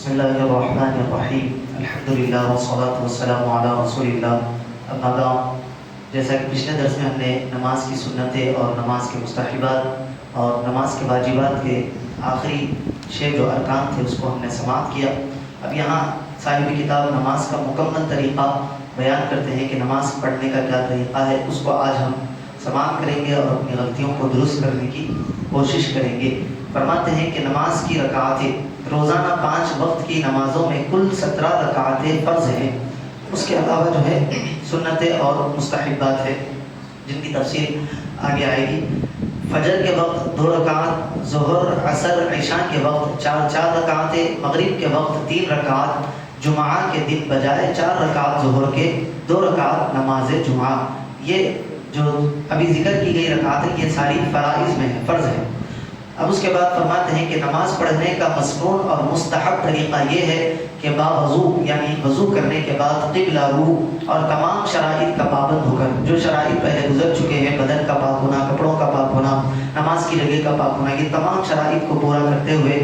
بسم اللہ الرحمن الرحیم الحمدللہ والصلاة والسلام علی رسول اللہ اما بعد۔ جیسا کہ پچھلے درس میں ہم نے نماز کی سنتیں اور نماز کے مستحبات اور نماز کے واجبات کے آخری 6 جو ارکان تھے اس کو ہم نے سماعت کیا۔ اب یہاں صاحب کتاب نماز کا مکمل طریقہ بیان کرتے ہیں کہ نماز پڑھنے کا کیا طریقہ ہے، اس کو آج ہم سماعت کریں گے اور اپنی غلطیوں کو درست کرنے کی کوشش کریں گے۔ فرماتے ہیں کہ نماز کی رکعتیں روزانہ 5 وقت کی نمازوں میں کل 17 رکعتیں فرض ہیں، اس کے علاوہ جو ہے سنتیں اور مستحبات ہیں جن کی تفصیل آگے آئے گی۔ فجر کے وقت 2 رکعت، ظہر عصر عشاء کے وقت 4 رکعتیں، مغرب کے وقت 3 رکعت، جمعہ کے دن بجائے 4 رکعت ظہر کے 2 رکعت نماز جمعہ۔ یہ جو ابھی ذکر کی گئی رکعتیں یہ ساری فرائض میں ہیں، فرض ہیں۔ اب اس کے بعد فرماتے ہیں کہ نماز پڑھنے کا مسنون اور مستحب طریقہ یہ ہے کہ باوضو یعنی وضو کرنے کے بعد قبلہ رو اور تمام شرائط کا پابند ہو کر، جو شرائط پہلے گزر چکے ہیں، بدن کا پاک ہونا، کپڑوں کا پاک ہونا، نماز کی جگہ کا پاک ہونا، یہ تمام شرائط کو پورا کرتے ہوئے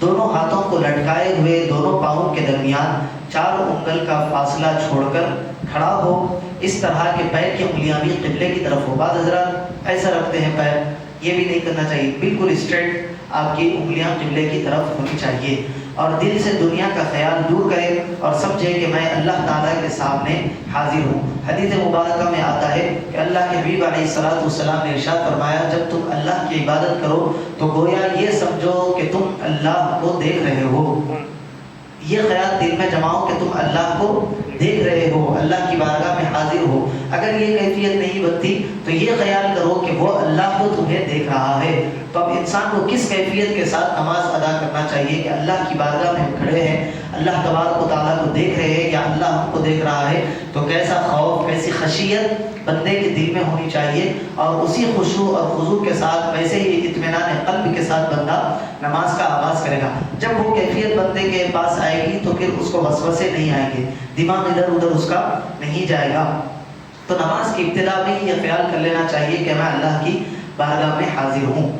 دونوں ہاتھوں کو لٹکائے ہوئے دونوں پاؤں کے درمیان 4 انگل کا فاصلہ چھوڑ کر کھڑا ہو، اس طرح کہ پیر کی انگلیاں بھی قبلے کی طرف ہو۔ بعض حضرات ایسا رکھتے ہیں پیر، یہ بھی نہیں کرنا چاہیے، بالکل اسٹریٹ آپ کی انگلیاں قبلے کی طرف ہونی چاہیے، اور دل سے دنیا کا خیال دور کرے اور سمجھے کہ میں اللہ تعالیٰ کے سامنے حاضر ہوں۔ حدیث مبارکہ میں آتا ہے کہ اللہ کے حبیب علیہ السلام نے ارشاد فرمایا، جب تم اللہ کی عبادت کرو تو گویا یہ سمجھو کہ تم اللہ کو دیکھ رہے ہو، یہ خیال دل میں جماؤ کہ تم اللہ کو دیکھ رہے ہو، اللہ کی بارگاہ میں حاضر ہو۔ اگر یہ کیفیت نہیں بنتی تو یہ خیال کرو کہ وہ اللہ کو تمہیں دیکھ رہا ہے۔ تو اب انسان کو کس کیفیت کے ساتھ نماز ادا کرنا چاہیے کہ اللہ کی بارگاہ میں ہم کھڑے ہیں، اللہ تبارک و تعالیٰ کو دیکھ رہے ہیں یا اللہ ہم کو دیکھ رہا ہے، تو کیسا خوف، کیسی خشیت بندے کے دل میں ہونی چاہیے، اور اسی خشوع اور خضوع کے ساتھ ویسے ہی اطمینان قلب کے ساتھ بندہ نماز کا آغاز کرے گا۔ جب وہ کیفیت بندے کے پاس آئے گی تو پھر اس کو وسوسے نہیں آئیں گے، دماغ ادھر ادھر اس کا نہیں جائے گا۔ تو نماز کی ابتدا میں یہ خیال کر لینا چاہیے کہ میں اللہ کی بارگاہ میں حاضر ہوں۔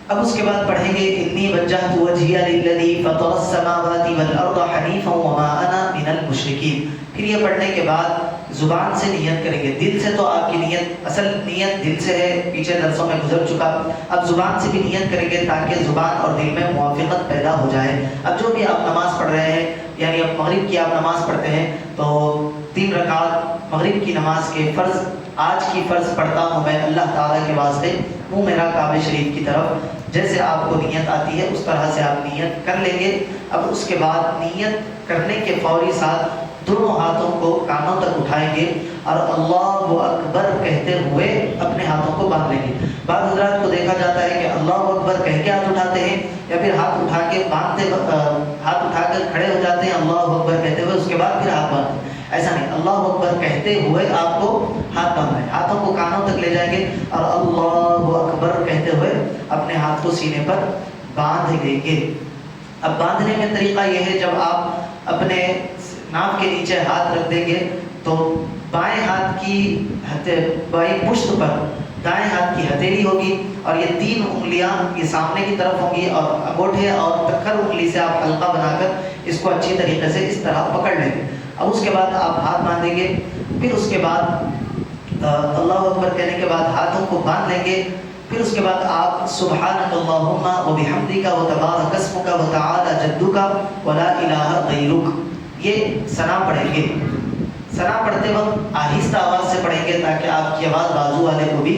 اب اس کے بعد پڑھیں گے انی وجہت وجہی للذی فطر السماوات والارض حنیفا وما انا من المشرکین۔ پھر یہ پڑھنے کے بعد زبان سے نیت کریں گے، دل سے تو آپ کی نیت، اصل نیت دل سے ہے، پیچھے درسوں میں گزر چکا، اب زبان سے بھی نیت کریں گے تاکہ زبان اور دل میں موافقت پیدا ہو جائے۔ اب جو بھی آپ نماز پڑھ رہے ہیں، یعنی اب مغرب کی آپ نماز پڑھتے ہیں تو 3 رکعت مغرب کی نماز کے فرض، آج کی فرض پڑھتا ہوں میں اللہ تعالیٰ کے واسطے، منہ میرا کعبہ شریف کی طرف، جیسے آپ کو نیت آتی ہے اس طرح سے آپ نیت کر لیں گے۔ اب اس کے بعد نیت کرنے کے فوری ساتھ دونوں ہاتھوں کو کانوں تک اٹھائیں گے اور اللہ اکبر کہتے ہوئے اپنے ہاتھوں کو باندھ لیں گے۔ بعض حضرات کو دیکھا جاتا ہے کہ اللہ اکبر کہہ کے ہاتھ اٹھاتے ہیں یا پھر ہاتھ اٹھا کے باندھتے ہاتھ اٹھا کر کھڑے ہو جاتے ہیں اللہ اکبر کہتے ہوئے، اس کے بعد پھر ہاتھ باندھتے ہیں۔ ایسا نہیں، اللہ اکبر کہتے ہوئے آپ کو ہاتھ باندھنا ہے، ہاتھوں کو کانوں تک لے جائیں گے اور اللہ اکبر کہتے ہوئے اپنے ہاتھ کو سینے پر باندھ دیں گے۔ اب باندھنے میں طریقہ یہ ہے، جب آپ اپنے ناف کے نیچے ہاتھ رکھ دیں گے تو بائیں ہاتھ کی بائیں پشت پر دائیں ہاتھ کی ہتھیلی ہوگی اور یہ 3 انگلیاں یہ سامنے کی طرف ہوں گی، اور انگوٹھے اور تکھر انگلی سے آپ حلقہ بنا کر اس کو اچھی طریقے سے اس طرح پکڑ لیں گے۔ اب اس کے بعد آپ ہاتھ باندھیں گے، پھر اس کے بعد اللہ اکبر کہنے کے بعد ہاتھوں کو باندھ لیں گے، پھر اس کے بعد آپ سبحانک اللہم وبحمدک وتبارک اسمک وتعالی جدک ولا الہ غیرک یہ ثنا پڑھیں گے۔ ثنا پڑھتے وقت آہستہ آواز سے پڑھیں گے تاکہ آپ کی آواز بازو والے کو بھی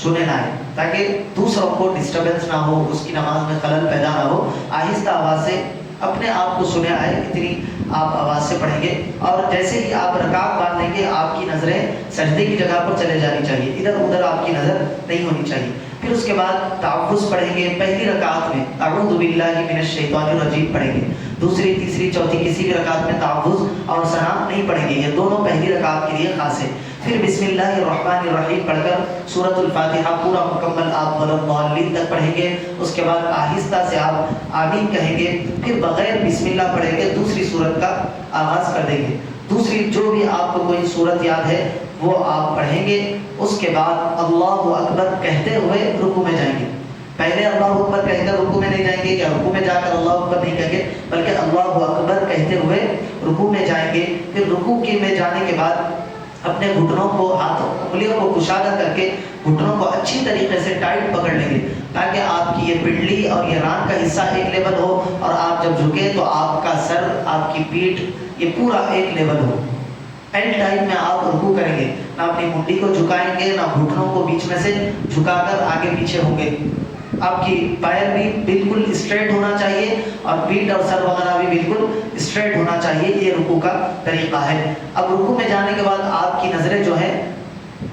سنے نہ آئے، تاکہ دوسروں کو ڈسٹربنس نہ ہو، اس کی نماز میں خلل پیدا نہ ہو۔ آہستہ آواز سے اپنے آپ کو سنے آئے اتنی آپ آواز سے پڑھیں گے، اور جیسے ہی آپ رکعت باندھیں گے آپ کی نظریں سجدے کی جگہ پر چلے جانی چاہیے، ادھر ادھر آپ کی نظر نہیں ہونی چاہیے۔ پھر اس کے بعد تعوذ پڑھیں گے، پہلی رکعت میں اعوذ باللہ من الشیطان الرجیم پڑھیں گے، دوسری تیسری چوتھی کسی بھی رکعت میں تعوذ اور ثنا نہیں پڑھیں گے، یہ دونوں پہلی رکعت کے لیے خاص ہے۔ پھر بسم اللہ الرحمن الرحیم پڑھ کر سورۃ الفاتحہ پورا مکمل آپ ولا الضالین تک پڑھیں گے، اس کے بعد آہستہ سے آپ آمین کہیں گے، پھر بغیر بسم اللہ پڑھیں گے دوسری سورت کا آغاز کر دیں گے، دوسری جو بھی آپ کو کوئی سورت یاد ہے وہ آپ پڑھیں گے۔ اس کے بعد اللہ اکبر کہتے ہوئے رکوع میں جائیں گے، پہلے اللہ اکبر کہہ کر رکوع میں نہیں جائیں گے، یا رکوع میں جا کر اللہ اکبر نہیں کہیں گے، بلکہ اللہ اکبر کہتے ہوئے رکوع میں جائیں گے. پھر رکوع میں جانے کے بعد اپنے گھٹنوں کو، ہاتھوں انگلیوں کو کشادہ کر کے گھٹنوں کو اچھی طریقے سے ٹائٹ پکڑ لیں گے، تاکہ آپ کی یہ پنڈلی اور یہ ران کا حصہ ایک لیول ہو، اور آپ جب جھکے تو آپ کا سر، آپ کی پیٹھ، یہ پورا ایک لیول ہو. اینڈ ٹائم میں آپ رکوع کریں گے، نہ اپنی منڈی کو جھکائیں گے، نہ گھٹنوں کو بیچ میں سے جھکا کر آگے پیچھے ہوں گے. آپ کی پیر بھی بالکل اسٹریٹ ہونا چاہیے، اور پیٹھ اور سر وغیرہ بھی بالکل اسٹریٹ ہونا چاہیے. یہ رکوع کا طریقہ ہے. اب رکوع میں جانے کے بعد آپ کی نظریں جو ہیں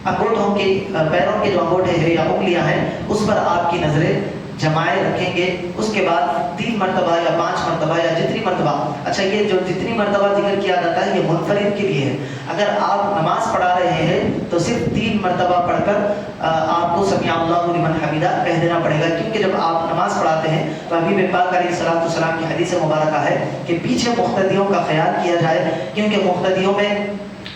انگوٹھوں کی، پیروں کے جو انگوٹھے ہیں یا انگلیاں ہیں اس پر آپ کی نظریں جمائے رکھیں گے. اس کے بعد 3 مرتبہ یا 5 مرتبہ یا جتنی مرتبہ، اچھا یہ جو جتنی مرتبہ ذکر کیا جاتا ہے یہ منفرد کے لیے ہے. اگر آپ نماز پڑھا رہے ہیں تو صرف 3 مرتبہ پڑھ کر آپ کو سمیع اللہ لمن حمیدہ کہہ دینا پڑے گا، کیونکہ جب آپ نماز پڑھاتے ہیں تو حبیب پاک علیہ الصلوۃ والسلام کی حدیث مبارکہ ہے کہ پیچھے مقتدیوں کا خیال کیا جائے، کیونکہ مقتدیوں میں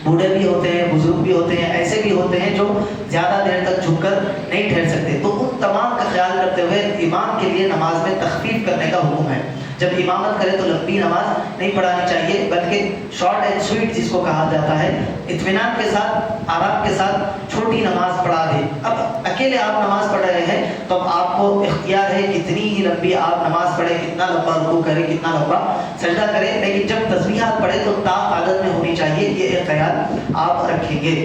بوڑھے بھی ہوتے ہیں، بزرگ بھی ہوتے ہیں، ایسے بھی ہوتے ہیں جو زیادہ دیر تک جھک کر نہیں ٹھہر سکتے. تو ان تمام کا خیال کرتے ہوئے امام کے لیے نماز میں تخفیف کرنے کا حکم ہے. جب امامت کرے تو لمبی نماز نہیں پڑھانی چاہیے، بلکہ شارٹ اینڈ سویٹ جس کو کہا جاتا ہے، اطمینان کے ساتھ، آرام کے ساتھ چھوٹی نماز پڑھا دے. اب اکیلے آپ نماز پڑھ رہے ہیں تو اب آپ کو اختیار ہے کتنی ہی لمبی آپ نماز پڑھیں، کتنا لمبا رکوع کریں، کتنا لمبا سجدہ کریں، لیکن جب تسبیحات پڑھیں تو طاق عدد میں ہونی چاہیے. یہ ایک خیال آپ رکھیں گے.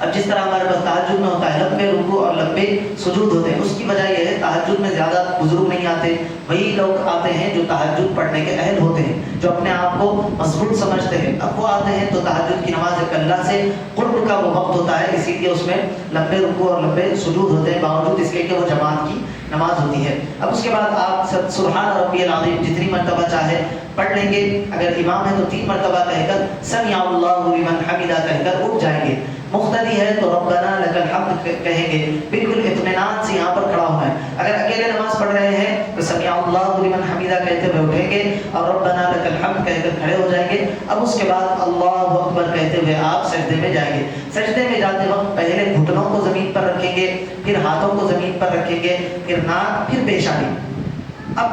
اب جس طرح ہمارے پاس تہجد میں ہوتا ہے لمبے رکوع اور لمبے سجود ہوتے ہیں، اس کی وجہ یہ ہے تہجد میں زیادہ بزرگ نہیں آتے، وہی لوگ آتے ہیں جو تہجد پڑھنے کے اہل ہوتے ہیں، جو اپنے آپ کو مضبوط سمجھتے ہیں. اب وہ آتے ہیں تو تہجد کی نماز ایک اللہ سے قرب کا وہ وقت ہوتا ہے، اسی لیے اس میں لمبے رکوع اور لمبے سجود ہوتے ہیں، باوجود اس کے کہ وہ جماعت کی نماز ہوتی ہے. اب اس کے بعد آپ سبحان ربی العظیم جتنی مرتبہ چاہے پڑھ لیں گے. اگر امام ہے تو 3 مرتبہ کہہ کر سمیع اللہ لمن حمیدہ کہہ کر اٹھ جائیں گے. مقتدی ہے تو ربنا لک الحمد کہیں گے. بالکل اطمینان سے یہاں پر کھڑا ہونا ہے. اگر اکیلے نماز پڑھ رہے ہیں تو سمیع اللہ لمن حمیدہ کہتے ہوئے اٹھیں گے اور ربنا لک الحمد کہہ کر کھڑے ہو جائیں گے. اب اس کے بعد اللہ اکبر کہتے ہوئے آپ سجدے میں جائیں گے. سجدے میں جاتے وقت پہلے گھٹنوں کو زمین پر رکھیں گے، پھر ہاتھوں کو زمین پر رکھیں گے، پھر ناک، پھر پیشانی. اب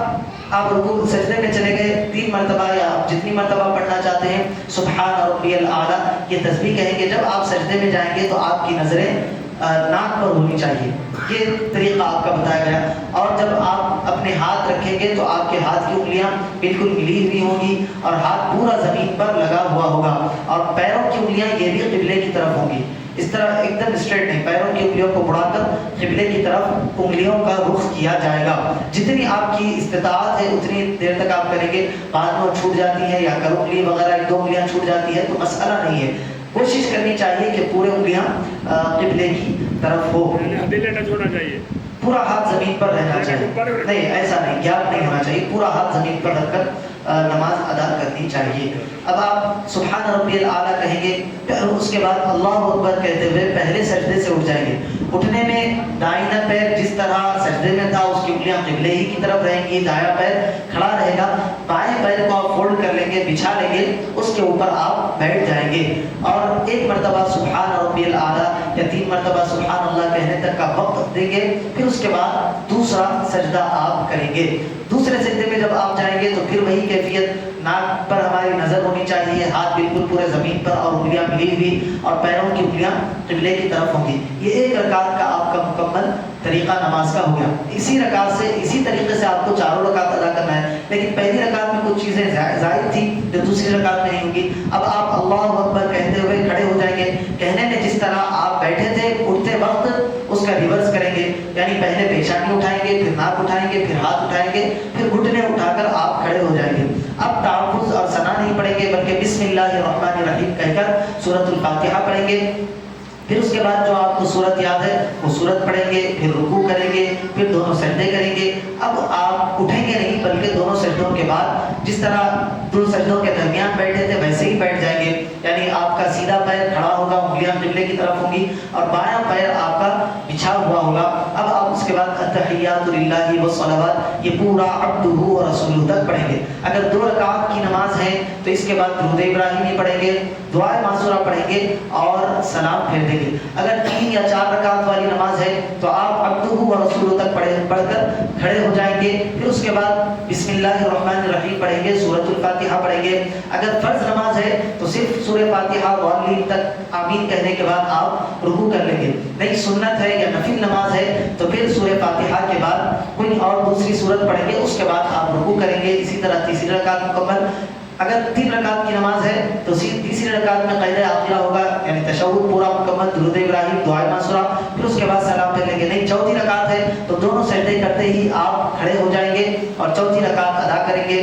آپ رکوع سجدے میں چلے گئے 3 مرتبہ یا آپ جتنی مرتبہ پڑھنا چاہتے ہیں سبحان ربی الاعلیٰ یہ تسبیح کہیں گے. جب آپ سجدے میں جائیں گے تو آپ کی نظریں ناک پر ہونی چاہیے. یہ طریقہ آپ کا بتایا گیا. اور جب آپ اپنے ہاتھ رکھیں گے تو آپ کے ہاتھ کی انگلیاں بالکل ملی ہوئی ہوں گی اور ہاتھ پورا زمین پر لگا ہوا ہوگا، اور پیروں کی انگلیاں یہ بھی قبلے کی طرف ہوں گی. اس طرح ایک دم اسٹریٹ نہیں، پیروں کی انگلیوں کو بڑھا کر قبلے کی طرف انگلیوں کا رخ کیا جائے گا. جتنی آپ کی استطاعت ہے اتنی دیر تک آپ کریں گے. بعد میں چھوٹ جاتی ہے یا انگلی وغیرہ 1-2 انگلیاں چھوٹ جاتی ہے تو مسئلہ نہیں ہے. کوشش کرنی چاہیے کہ پورے انگلیاں قبلے کی طرف ہو، پورا ہاتھ زمین پر رہنا چاہیے. نہیں ایسا نہیں، گیپ نہیں ہونا چاہیے، پورا ہاتھ زمین پر رکھ کر نماز ادا کرنی چاہیے. اب آپ سبحان ربی الاعلیٰ کہیں گے، پھر اس کے بعد اللہ اکبر کہتے ہوئے پہلے سجدے سے اٹھ جائیں گے. اٹھنے میں دائیں پیر جس طرح سجدے میں تھا اس کی انگلیاں قبلے ہی کی طرف رہیں گی، دایاں پیر کھڑا رہے گا. بائیں پیر کو آپ فولڈ کر لیں گے، بچھا لیں گے، اس کے اوپر آپ بیٹھ جائیں گے اور 1 مرتبہ سبحان ربی الاعلیٰ یا 3 مرتبہ سبحان اللہ کہنے تک کا وقت دیں گے. پھر اس کے بعد دوسرا سجدہ آپ کریں گے. دوسرے سجدے میں جب آپ جائیں گے تو پھر وہی کیفیت، ناک پر ہماری نظر ہونی چاہیے، ہاتھ بالکل پورے زمین پر اور انگلیاں ملی ہوئی اور پیروں کی انگلیاں قبلے کی طرف ہوں گی. یہ 1 رکعت کا آپ کا مکمل طریقہ نماز کا ہو گیا. اسی رکعت سے اسی طریقے سے آپ کو 4 رکعت ادا کرنا ہے، لیکن پہلی رکعت میں کچھ چیزیں زائد تھی جو دوسری رکعت میں نہیں ہوں گی. اب آپ اللہ اکبر کہتے ہوئے کھڑے ہو جائیں گے. کہنے میں جس طرح آپ بیٹھے تھے اٹھتے وقت اس کا ریورس کریں گے، یعنی پہلے پیشانی اٹھائیں گے، پھر ناک اٹھائیں گے، پھر ہاتھ اٹھائیں گے، پھر گھٹنے اٹھا کر آپ کھڑے ہو جائیں گے. اب تحفظ اور ثنا نہیں پڑھیں گے بلکہ بسم اللہ الرحمن الرحیم کہہ کر سورۃ الفاتحہ پڑھیں گے. پھر اس کے بعد جو آپ کو سورت یاد ہے وہ سورت پڑھیں گے، پھر رکوع کریں گے، پھر دونوں سجدے کریں گے. اب آپ اٹھیں گے نہیں بلکہ دونوں سجدوں کے بعد جس طرح 2 سجدوں کے درمیان بیٹھے تھے ویسے ہی بیٹھ جائیں گے. یعنی آپ کا سیدھا پیر کھڑا ہوگا، انگلیاں قبلے کی طرف ہوں گی اور بایاں پیر آپ کا بچھا ہوا ہوگا. اب آپ اس کے بعد التحیات للہ والصلوات یہ پورا عبدہ ورسولہ تک پڑھیں گے. اگر 2 رکعت کی نماز ہے تو تو اس کے بعد درود ابراہیمی پڑھیں گے، دعائے معصورہ پڑھیں گے اور سلام پھیر دیں گے۔ اگر 3 یا 4 رکعت والی نماز ہے تو آپ عبدہ و رسولہ تک پڑھ کر کھڑے ہو جائیں گے، پھر اس کے بعد بسم اللہ الرحمن الرحیم پڑھیں گے، سورۃ الفاتحہ پڑھیں گے۔ اگر فرض نماز ہے تو صرف سورہ فاتحہ ضالین تک آمین کہنے کے بعد آپ رکوع کر لیں گے۔ نہیں سنت ہے یا نفل نماز ہے تو پھر سورہ فاتحہ کے بعد کوئی اور دوسری سورت پڑھیں گے، اس کے بعد آپ رکوع کریں گے۔ اسی طرح تیسری رکعت مکمل۔ اگر 3 رکعت کی نماز ہے تو تیسری رکعت میں قید آخرہ ہوگا، یعنی تشہد پورا مکمل، درود ابراہیم، دعائے معصورہ، پھر اس کے بعد سلام پھیر لیں گے۔ نہیں چوتھی رکعت ہے تو دونوں سجدے کرتے ہی آپ کھڑے ہو جائیں گے اور چوتھی رکعت ادا کریں گے۔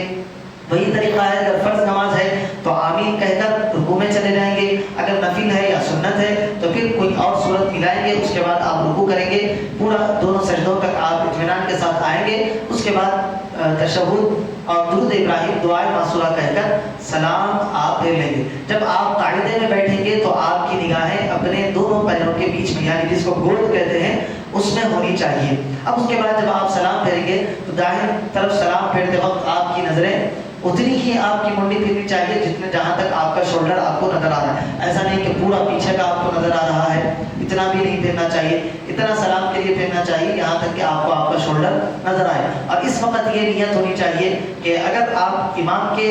وہی طریقہ ہے، اگر فرض نماز ہے تو آمین کہہ کر رکوع میں چلے جائیں گے، اگر نفل ہے یا سنت ہے تو پھر کوئی اور صورت ملائیں گے، اس کے بعد آپ رکوع کریں گے، پورا دونوں سجدوں تک آپ اطمینان کے ساتھ آئیں گے۔ اس کے بعد تشہد اور درود ابراہیم، دعائے معصورہ کہہ کر سلام آپ پھیر لیں گے۔ جب آپ قاعدے میں بیٹھیں گے تو آپ کی نگاہیں اپنے دونوں پیروں کے بیچ میں، یعنی جس کو گود کہتے ہیں، اس میں ہونی چاہیے۔ اب اس کے بعد جب آپ سلام پھیریں گے تو دائیں طرف سلام پھیرتے وقت آپ کی نظریں اتنی ہی آپ کی منڈی پھرنی چاہیے جتنے جہاں تک آپ کا شولڈر آپ کو نظر آ رہا ہے۔ ایسا نہیں کہ پورا پیچھے کا آپ کو نظر آ رہا ہے، اتنا بھی نہیں پھیرنا چاہیے، اتنا سلام کے لیے پھیرنا چاہیے یہاں تک کہ آپ کو آپ کا شولڈر نظر آئے۔ اور اس وقت یہ نیت ہونی چاہیے کہ اگر آپ امام کے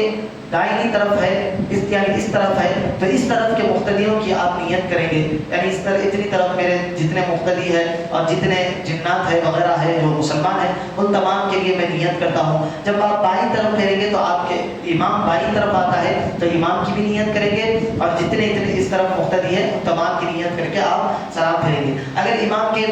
دائیں طرف ہے، یعنی اس طرف ہے، تو اس طرف کے مقتدیوں کی آپ نیت کریں گے، یعنی اس طرح اتنی طرف میرے جتنے مقتدی ہے اور جتنے جنات ہے وغیرہ ہے جو مسلمان ہیں ان تمام کے لیے میں نیت کرتا ہوں۔ جب آپ بائیں طرف پھیریں گے تو آپ کے امام بائیں طرف آتا ہے تو امام کی بھی نیت کریں گے، اور جتنے اس طرف مقتدی ہے ان تمام کی نیت کر کے آپ سلام پھیریں گے۔ اگر امام کے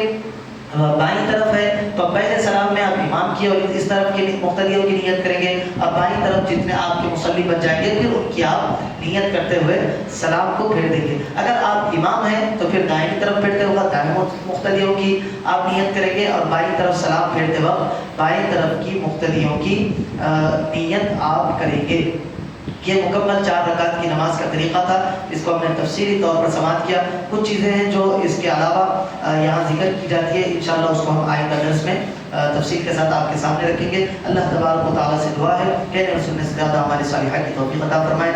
بائیں طرف ہے تو پہلے سلام میں آپ امام کی اور اس طرف کے مقتدیوں کی نیت کریں گے، اور بائیں طرف جتنے آپ کے مصلی بچ جائیں گے پھر ان کی آپ نیت کرتے ہوئے سلام کو پھیر دیں گے۔ اگر آپ امام ہیں تو پھر دائیں طرف پھیرتے ہوئے دائیں مقتدیوں کی آپ نیت کریں گے، اور بائیں طرف سلام پھیرتے وقت بائیں طرف کی مقتدیوں کی نیت آپ کریں گے۔ یہ مکمل 4 رکعت کی نماز کا طریقہ تھا، اس کو ہم نے تفصیلی طور پر سماعت کیا۔ کچھ چیزیں ہیں جو اس کے علاوہ یہاں ذکر کی جاتی ہے، انشاءاللہ اس کو ہم آئندہ درس میں تفصیل کے ساتھ آپ کے سامنے رکھیں گے۔ اللہ تبارک و تعالیٰ سے دعا ہے کہ رسول نے زیادہ ہمارے صالحہ کی توفیق عطا فرمائے۔